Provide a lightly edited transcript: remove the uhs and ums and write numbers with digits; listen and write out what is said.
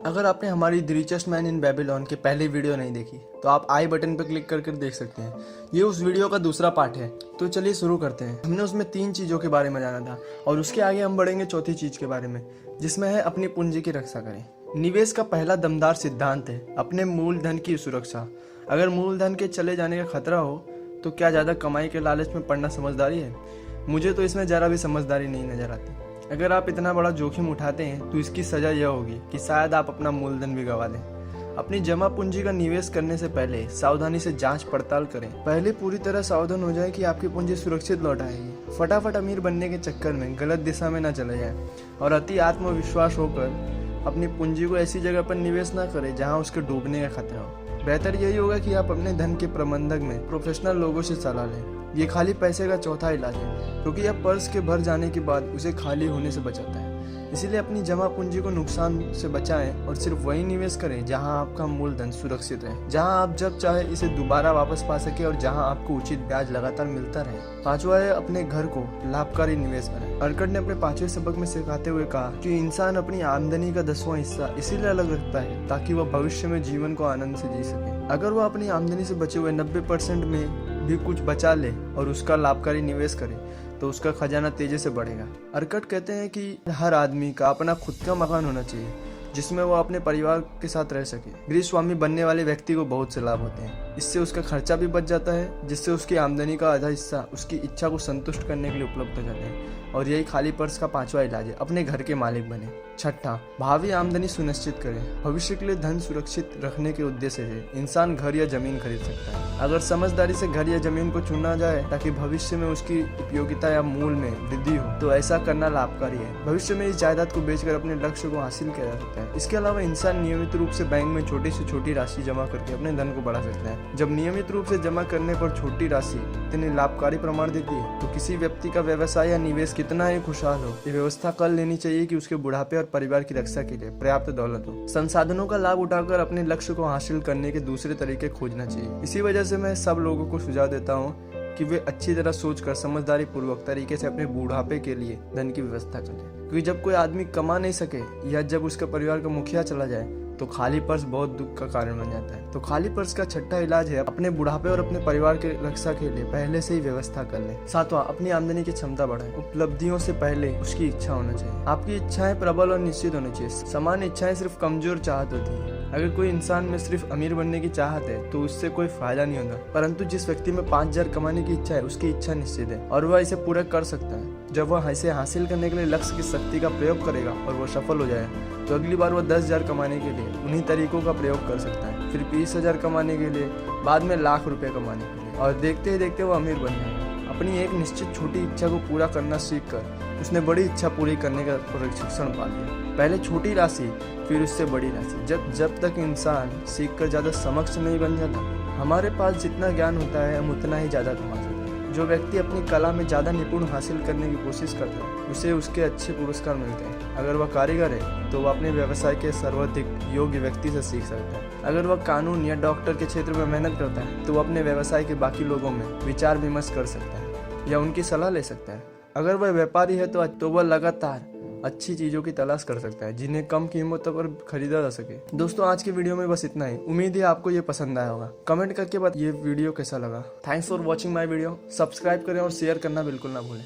अगर आपने हमारी the richest man in Babylon की पहली वीडियो नहीं देखी तो आप आई बटन पर क्लिक करके देख सकते हैं। ये उस वीडियो का दूसरा पार्ट है। तो चलिए शुरू करते हैं। हमने उसमें 3 चीज़ों के बारे में जाना था और उसके आगे हम बढ़ेंगे चौथी चीज़ के बारे में, जिसमें है अपनी पूंजी की रक्षा करें। निवेश का पहला दमदार सिद्धांत है अपने मूलधन की सुरक्षा। अगर मूलधन के चले जाने का खतरा हो तो क्या ज़्यादा कमाई के लालच में पड़ना समझदारी है? मुझे तो इसमें ज़रा भी समझदारी नहीं नजर आती। अगर आप इतना बड़ा जोखिम उठाते हैं तो इसकी सजा यह होगी कि शायद आप अपना मूलधन भी गंवा दें। अपनी जमा पूंजी का निवेश करने से पहले सावधानी से जांच पड़ताल करें। पहले पूरी तरह सावधान हो जाए कि आपकी पूंजी सुरक्षित लौट आएगी। फटाफट अमीर बनने के चक्कर में गलत दिशा में न चले जाएं और अति आत्मविश्वास होकर अपनी पूंजी को ऐसी जगह पर निवेश न करें जहां उसके डूबने का खतरा हो। बेहतर यही होगा कि आप अपने धन के प्रबंधक में प्रोफेशनल लोगों से सलाह लें। ये खाली पैसे का चौथा इलाज है, क्योंकि यह पर्स के भर जाने के बाद उसे खाली होने से बचाता है। इसीलिए अपनी जमा पूंजी को नुकसान से बचाएं और सिर्फ वही निवेश करें जहां आपका मूलधन सुरक्षित है, जहां आप जब चाहे इसे दोबारा वापस पा सके और जहां आपको उचित ब्याज लगातार मिलता रहे। पांचवा है अपने घर को लाभकारी निवेश करें। अर्कट ने अपने 5वें सबक में सिखाते हुए कहा कि इंसान अपनी आमदनी का 10वां हिस्सा इसीलिए अलग रखता है ताकि वह भविष्य में जीवन को आनंद से जी सके। अगर वह अपनी आमदनी से बचे हुए 90% में भी कुछ बचा ले और उसका लाभकारी निवेश करे तो उसका खजाना तेजी से बढ़ेगा। अर्कट कहते हैं कि हर आदमी का अपना खुद का मकान होना चाहिए जिसमें वो अपने परिवार के साथ रह सके। गृह स्वामी बनने वाले व्यक्ति को बहुत से लाभ होते हैं। इससे उसका खर्चा भी बच जाता है, जिससे उसकी आमदनी का आधा हिस्सा उसकी इच्छा को संतुष्ट करने के लिए उपलब्ध हो जाते हैं। और यही खाली पर्स का 5वां इलाज है, अपने घर के मालिक बने। छठा, भावी आमदनी सुनिश्चित करें। भविष्य के लिए धन सुरक्षित रखने के उद्देश्य से इंसान घर या जमीन खरीद सकता है। अगर समझदारी से घर या जमीन को चुना जाए ताकि भविष्य में उसकी उपयोगिता या मूल में वृद्धि हो तो ऐसा करना लाभकारी है। भविष्य में इस जायदाद को बेचकर अपने लक्ष्य को हासिल किया जा सकता है। इसके अलावा इंसान नियमित रूप से बैंक में छोटी से छोटी राशि जमा करके अपने धन को बढ़ा सकता है। जब नियमित रूप से जमा करने पर छोटी राशि इतनी लाभकारी प्रमाण देती है तो किसी व्यक्ति का व्यवसाय या निवेश कितना ही खुशहाल हो, ये व्यवस्था कर लेनी चाहिए कि उसके बुढ़ापे और परिवार की रक्षा के लिए पर्याप्त दौलत हो। संसाधनों का लाभ उठाकर अपने लक्ष्य को हासिल करने के दूसरे तरीके खोजना चाहिए। इसी वजह से मैं सब लोगों को सुझाव देता हूँ कि वे अच्छी तरह सोचकर समझदारी पूर्वक तरीके से अपने बुढ़ापे के लिए धन की व्यवस्था करें। क्योंकि जब कोई आदमी कमा नहीं सके या जब उसका परिवार का मुखिया चला जाए तो खाली पर्स बहुत दुख का कारण बन जाता है। तो खाली पर्स का छठा इलाज है अपने बुढ़ापे और अपने परिवार की रक्षा के लिए पहले से ही व्यवस्था कर लें। सातवां, अपनी आमदनी की क्षमता बढ़ाएं। उपलब्धियों से पहले उसकी इच्छा होना चाहिए। आपकी इच्छाएं प्रबल और निश्चित होनी चाहिए। सामान्य इच्छाएं सिर्फ कमजोर चाहत होती है। अगर कोई इंसान में सिर्फ अमीर बनने की चाहत है तो उससे कोई फायदा नहीं होगा, परंतु जिस व्यक्ति में 5000 कमाने की इच्छा है उसकी इच्छा निश्चित है और वह इसे पूरा कर सकता है। जब वह इसे हासिल करने के लिए लक्ष्य की शक्ति का प्रयोग करेगा और वह सफल हो जाए तो अगली बार वह 10,000 कमाने के लिए उन्हीं तरीकों का प्रयोग कर सकता है, फिर 20,000 कमाने के लिए, बाद में लाख रुपए कमाने के लिए, और देखते ही देखते वह अमीर बन जाएगा। अपनी एक निश्चित छोटी इच्छा को पूरा करना सीखकर उसने बड़ी इच्छा पूरी करने का प्रशिक्षण पा लिया। पहले छोटी राशि फिर उससे बड़ी राशि। जब तक इंसान सीखकर ज्यादा समक्ष नहीं बन जाता, हमारे पास जितना ज्ञान होता है हम उतना ही ज्यादा कमा सकते हैं। जो व्यक्ति अपनी कला में ज्यादा निपुण हासिल करने की कोशिश करता है उसे उसके अच्छे पुरस्कार मिलते हैं। अगर वह कारीगर है तो वह अपने व्यवसाय के सर्वाधिक योग्य व्यक्ति से सीख सकता है। अगर वह कानून या डॉक्टर के क्षेत्र में मेहनत करता है तो वह अपने व्यवसाय के बाकी लोगों में विचार विमर्श कर सकता है या उनकी सलाह ले सकता है। अगर वह व्यापारी है तो वह लगातार अच्छी चीजों की तलाश कर सकता है जिन्हें कम कीमतों पर खरीदा जा सके। दोस्तों, आज की वीडियो में बस इतना ही। उम्मीद है आपको ये पसंद आया होगा। कमेंट करके ये वीडियो कैसा लगा। Thanks for watching my video. Subscribe करें और शेयर करना बिल्कुल ना भूलें।